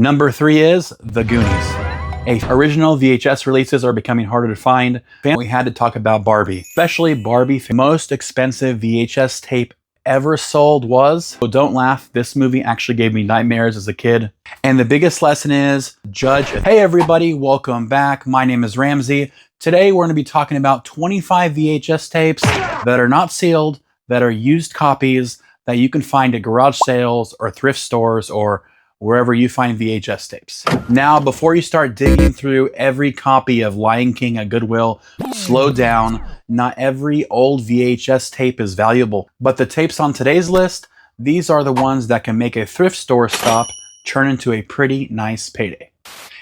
Number 3 is The Goonies. Original VHS releases are becoming harder to find. We had to talk about Barbie, especially Barbie. Most expensive VHS tape ever sold was, so don't laugh, this movie actually gave me nightmares as a kid. And the biggest lesson is judge. Hey everybody, welcome back. My name is Ramsey. Today we're going to be talking about 25 VHS tapes that are not sealed, that are used copies that you can find at garage sales or thrift stores or wherever you find VHS tapes. Now, before you start digging through every copy of Lion King at Goodwill, slow down. Not every old VHS tape is valuable, but the tapes on today's list, these are the ones that can make a thrift store stop turn into a pretty nice payday.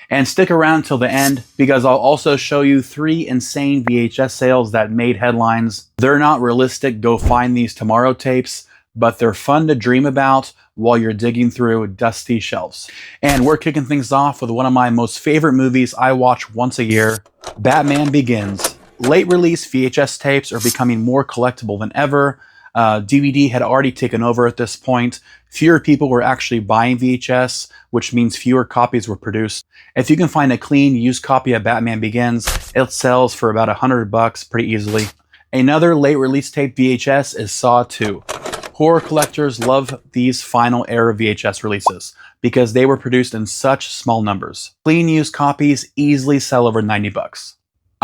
And stick around till the end, because I'll also show you 3 insane VHS sales that made headlines. They're not realistic, go find these tomorrow tapes, but they're fun to dream about while you're digging through dusty shelves. And we're kicking things off with one of my most favorite movies I watch once a year, Batman Begins. Late release VHS tapes are becoming more collectible than ever. DVD had already taken over at this point. Fewer people were actually buying VHS, which means fewer copies were produced. If you can find a clean used copy of Batman Begins, it sells for about $100 pretty easily. Another late release tape VHS is Saw 2. Horror collectors love these final era VHS releases because they were produced in such small numbers. Clean used copies easily sell over $90.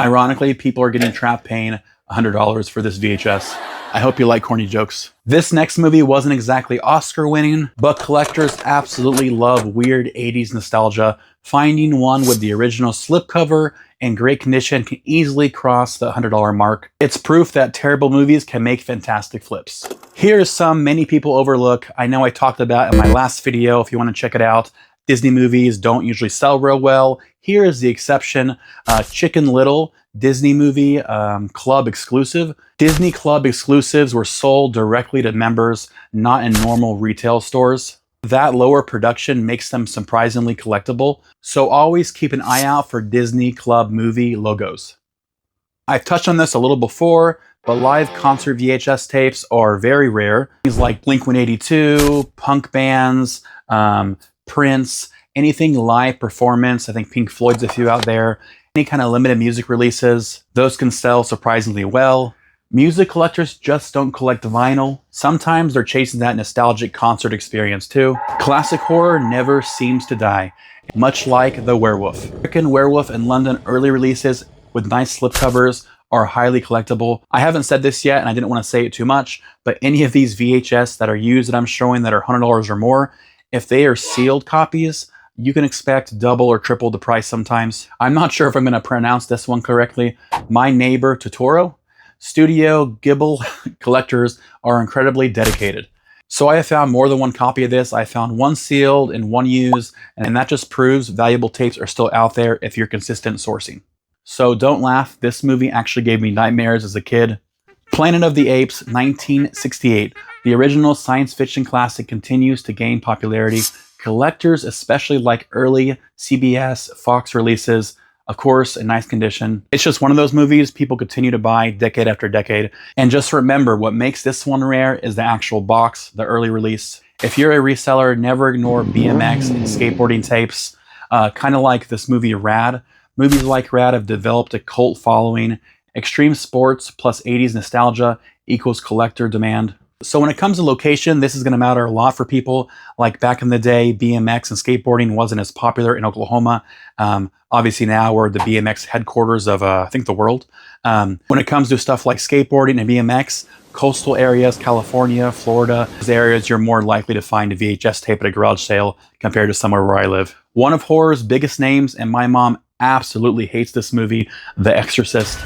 Ironically, people are getting trapped paying $100 for this VHS. I hope you like corny jokes. This next movie wasn't exactly Oscar winning, but collectors absolutely love weird 80s nostalgia. Finding one with the original slipcover in great condition can easily cross the $100 mark. It's proof that terrible movies can make fantastic flips. Here's some many people overlook. I know I talked about in my last video, if you want to check it out. Disney movies don't usually sell real well. Here is the exception, Chicken Little, Disney movie club exclusive. Disney Club exclusives were sold directly to members, not in normal retail stores. That lower production makes them surprisingly collectible, so always keep an eye out for Disney Club movie logos. I've touched on this a little before, but live concert VHS tapes are very rare. Things like Blink-182, punk bands, Prince, anything live performance. I think Pink Floyd's a few out there. Any kind of limited music releases, those can sell surprisingly well. Music collectors just don't collect vinyl. Sometimes they're chasing that nostalgic concert experience too. Classic horror never seems to die, much like The Werewolf. American Werewolf in London early releases with nice slipcovers are highly collectible. I haven't said this yet and I didn't want to say it too much, but any of these VHS that are used that I'm showing that are $100 or more, if they are sealed copies, you can expect double or triple the price sometimes. I'm not sure if I'm going to pronounce this one correctly. My Neighbor Totoro. Studio Ghibli collectors are incredibly dedicated. So I have found more than one copy of this. I found one sealed and one used, and that just proves valuable tapes are still out there if you're consistent sourcing. So don't laugh, this movie actually gave me nightmares as a kid. Planet of the Apes, 1968. The original science fiction classic continues to gain popularity. Collectors especially like early CBS, Fox releases, of course, in nice condition. It's just one of those movies people continue to buy decade after decade. And just remember, what makes this one rare is the actual box, the early release. If you're a reseller, never ignore BMX and skateboarding tapes. Kind of like this movie Rad. Movies like Rad have developed a cult following. Extreme sports plus 80s nostalgia equals collector demand. So when it comes to location, this is going to matter a lot for people. Like back in the day, BMX and skateboarding wasn't as popular in Oklahoma. Obviously now we're the BMX headquarters of, I think, the world. When it comes to stuff like skateboarding and BMX, coastal areas, California, Florida, those areas you're more likely to find a VHS tape at a garage sale compared to somewhere where I live. One of horror's biggest names, and my mom absolutely hates this movie, The Exorcist.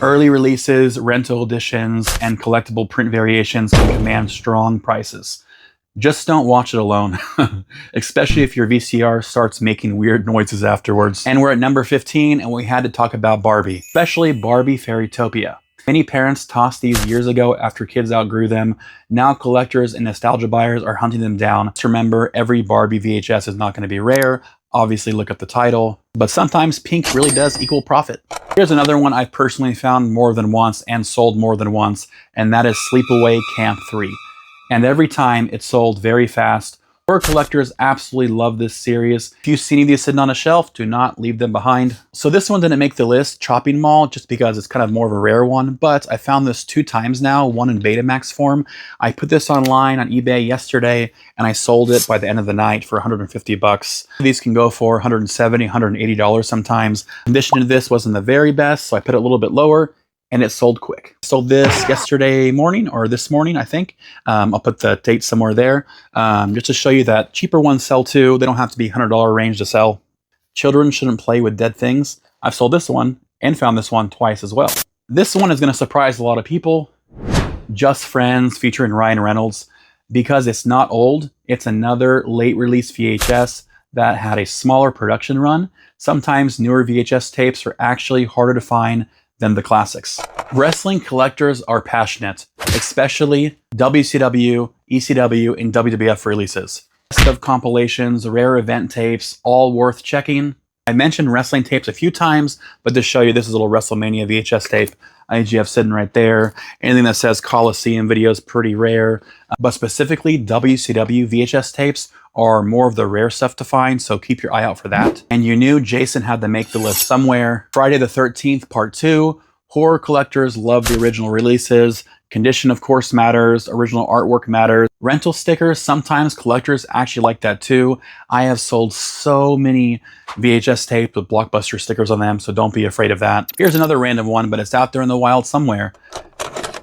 Early releases, rental editions, and collectible print variations can command strong prices. Just don't watch it alone, especially if your VCR starts making weird noises afterwards. And we're at number 15, and we had to talk about Barbie, especially Barbie Fairytopia. Many parents tossed these years ago after kids outgrew them. Now collectors and nostalgia buyers are hunting them down. Just remember, every Barbie VHS is not going to be rare. Obviously, look at the title. But sometimes pink really does equal profit. Here's another one I've personally found more than once and sold more than once, and that is Sleepaway Camp 3. And every time it sold very fast. Horror collectors absolutely love this series. If you see any of these sitting on a shelf, do not leave them behind. So this one didn't make the list, Chopping Mall, just because it's kind of more of a rare one, but I found this 2 times now, one in Betamax form. I put this online on eBay yesterday, and I sold it by the end of the night for 150 bucks. These can go for $170, $180 sometimes. Condition of this wasn't the very best, so I put it a little bit lower, and it sold quick. Sold this yesterday morning, or this morning, I think. I'll put the date somewhere there, just to show you that cheaper ones sell too. They don't have to be $100 range to sell. Children shouldn't play with dead things. I've sold this one and found this one twice as well. This one is gonna surprise a lot of people. Just Friends, featuring Ryan Reynolds. Because it's not old, it's another late release VHS that had a smaller production run. Sometimes newer VHS tapes are actually harder to find than the classics. Wrestling collectors are passionate, especially WCW, ECW, and WWF releases. Best of compilations, rare event tapes, all worth checking. I mentioned wrestling tapes a few times, but to show you, this is a little WrestleMania VHS tape. IGF sitting right there. Anything that says Coliseum video is pretty rare, but specifically WCW VHS tapes are more of the rare stuff to find, so keep your eye out for that. And you knew Jason had to make the list somewhere. Friday the 13th, Part 2. Horror collectors love the original releases. Condition, of course, matters. Original artwork matters. Rental stickers, sometimes collectors actually like that too. I have sold so many VHS tapes with Blockbuster stickers on them, so don't be afraid of that. Here's another random one, but it's out there in the wild somewhere.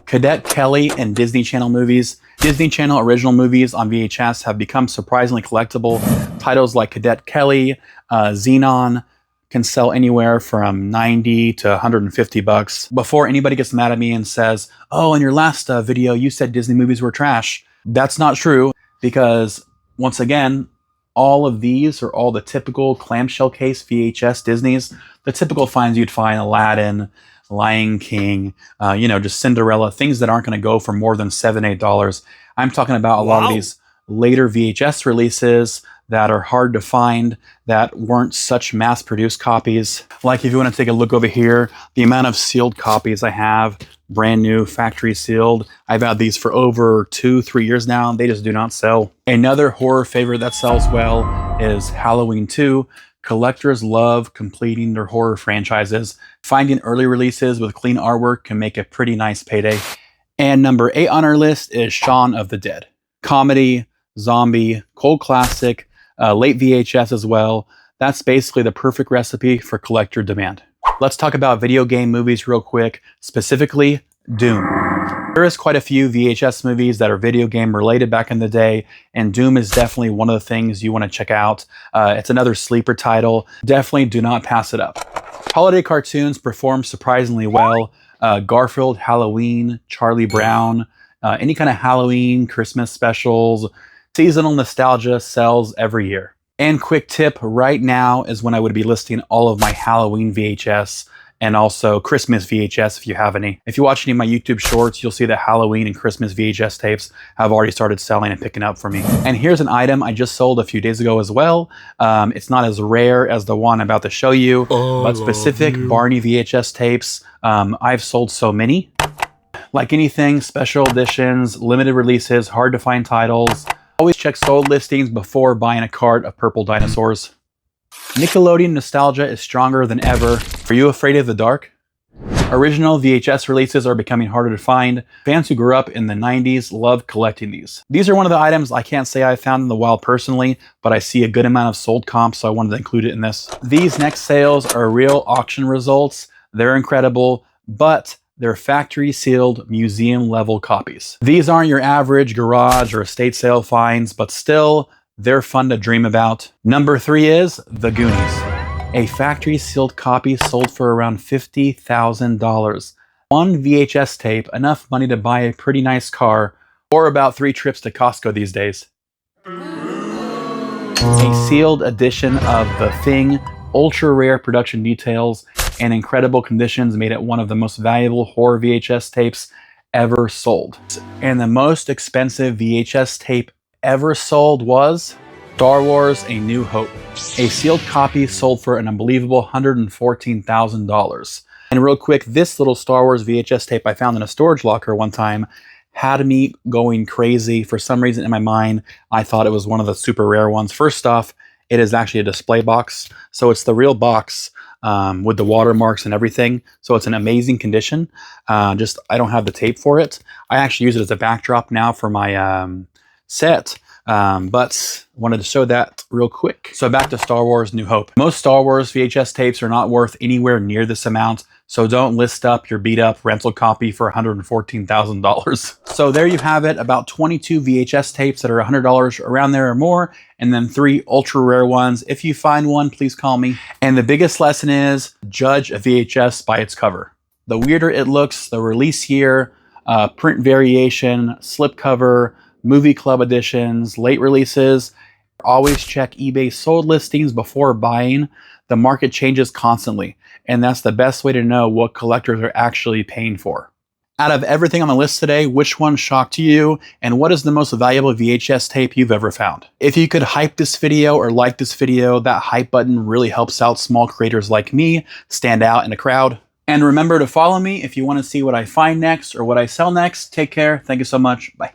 Cadet Kelly and Disney Channel movies. Disney Channel original movies on VHS have become surprisingly collectible. Titles like Cadet Kelly, Xenon, can sell anywhere from 90 to 150 bucks. Before anybody gets mad at me and says, oh, in your last video, you said Disney movies were trash. That's not true, because once again, all of these are all the typical clamshell case VHS Disneys, the typical finds you'd find: Aladdin, Lion King, just Cinderella, things that aren't gonna go for more than $7, $8. I'm talking about a lot of these later VHS releases that are hard to find, that weren't such mass-produced copies. Like if you want to take a look over here, the amount of sealed copies I have, brand new, factory sealed. I've had these for over 2-3 years now, and they just do not sell. Another horror favorite that sells well is Halloween 2. Collectors love completing their horror franchises. Finding early releases with clean artwork can make a pretty nice payday. And number 8 on our list is Shaun of the Dead. Comedy, zombie, cold classic, late VHS as well. That's basically the perfect recipe for collector demand. Let's talk about video game movies real quick, specifically Doom. There is quite a few VHS movies that are video game related back in the day, and Doom is definitely one of the things you want to check out. It's another sleeper title. Definitely do not pass it up. Holiday cartoons perform surprisingly well. Garfield, Halloween, Charlie Brown, any kind of Halloween, Christmas specials. Seasonal nostalgia sells every year. And quick tip, right now is when I would be listing all of my Halloween VHS and also Christmas VHS if you have any. If you watch any of my YouTube shorts, you'll see that Halloween and Christmas VHS tapes have already started selling and picking up for me. And here's an item I just sold a few days ago as well. It's not as rare as the one I'm about to show you, but specific Barney VHS tapes. I've sold so many. Like anything, special editions, limited releases, hard to find titles. Always check sold listings before buying a cart of purple dinosaurs. Nickelodeon nostalgia is stronger than ever. Are you afraid of the dark? Original VHS releases are becoming harder to find. Fans who grew up in the 90s love collecting these. These are one of the items I can't say I found in the wild personally, but I see a good amount of sold comps, so I wanted to include it in this. These next sales are real auction results. They're incredible, but they're factory sealed, museum level copies. These aren't your average garage or estate sale finds, but still, they're fun to dream about. Number 3 is The Goonies. A factory sealed copy sold for around $50,000. One VHS tape, enough money to buy a pretty nice car, or about 3 trips to Costco these days. A sealed edition of The Thing, ultra rare production details, and incredible conditions made it one of the most valuable horror VHS tapes ever sold. And the most expensive VHS tape ever sold was Star Wars: A New Hope. A sealed copy sold for an unbelievable $114,000. And real quick, this little Star Wars VHS tape I found in a storage locker one time had me going crazy. For some reason in my mind, I thought it was one of the super rare ones. First off, it is actually a display box. So it's the real box with the watermarks and everything. So it's an amazing condition. Just I don't have the tape for it. I actually use it as a backdrop now for my set. But wanted to show that real quick. So back to Star Wars New Hope. Most Star Wars VHS tapes are not worth anywhere near this amount, so don't list up your beat up rental copy for $114,000. So there you have it, about 22 VHS tapes that are $100 around there or more, and then 3 ultra rare ones. If you find one, please call me. And the biggest lesson is judge a VHS by its cover. The weirder it looks, the release year, print variation, slipcover, movie club editions, late releases. Always check eBay sold listings before buying. The market changes constantly, and that's the best way to know what collectors are actually paying for. Out of everything on the list today, which one shocked you, and what is the most valuable VHS tape you've ever found? If you could hype this video or like this video, that hype button really helps out small creators like me stand out in a crowd. And remember to follow me if you want to see what I find next or what I sell next. Take care. Thank you so much. Bye.